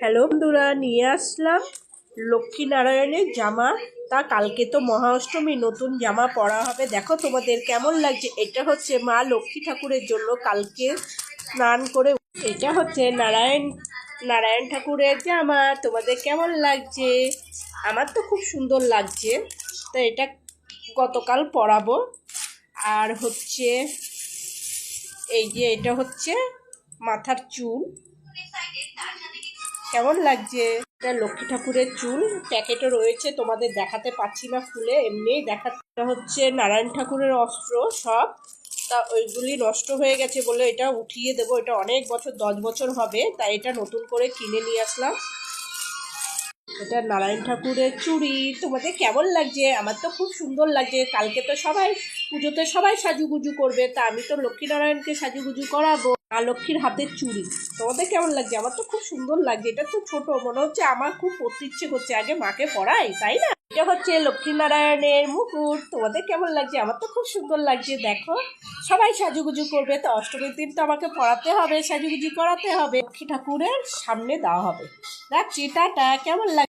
Hello বন্ধুরা, নিয়ে আসলাম লক্ষ্মীনারায়ণের জামা। তা কালকে তো মহা অষ্টমী, নতুন জামা পরা হবে। দেখো তোমাদের কেমন লাগছে। এটা হচ্ছে মা লক্ষ্মী ঠাকুরের জন্য কালকে স্নান করে। এটা হচ্ছে নারায়ণ ঠাকুরের জামা। তোমাদের কেমন লাগছে? আমার তো খুব সুন্দর লাগছে। তো এটা গতকাল পরাবো। আর হচ্ছে এই যে এটা হচ্ছে মাথার চুল। কেমন লাগছে? এটা লক্ষ্মী ঠাকুরের চুল, প্যাকেটও রয়েছে, তোমাদের দেখাতে পাচ্ছি না খুলে, এমনিই দেখাতে হচ্ছে নারায়ণ ঠাকুরের অস্ত্র সব। তা ওইগুলি নষ্ট হয়ে গেছে বলে এটা উঠিয়ে দেবো। এটা অনেক বছর, 10 বছর হবে, তাই এটা নতুন করে কিনে নিয়ে আসলাম। এটা নারায়ণ ঠাকুরের চুড়ি। তোমাদের কেমন লাগছে? আমার তো খুব সুন্দর লাগছে। কালকে তো সবাই পুজোতে সবাই সাজুগুজু করবে, তা আমি তো লক্ষ্মীনারায়ণকে সাজুগুজু করাবো। মা লক্ষ্মীর হাতের চুড়ি। তোমাদের কেমন লাগছে? আমার তো খুব সুন্দর লাগছে। এটা তো ছোট, মনে হচ্ছে আমার খুব পরতে ইচ্ছে করছে, আগে মাকে পড়াই, তাই না? এটা হচ্ছে লক্ষ্মীনারায়ণের মুকুট। তোমাদের কেমন লাগছে? আমার তো খুব সুন্দর লাগছে। দেখো সবাই সাজুগুজু করবে, তো অষ্টমীর দিন তো আমাকে পড়াতে হবে, সাজুগুজু করাতে হবে। লক্ষ্মী ঠাকুরের সামনে দেওয়া হবে। রাখছি, টাটা। কেমন লাগছে?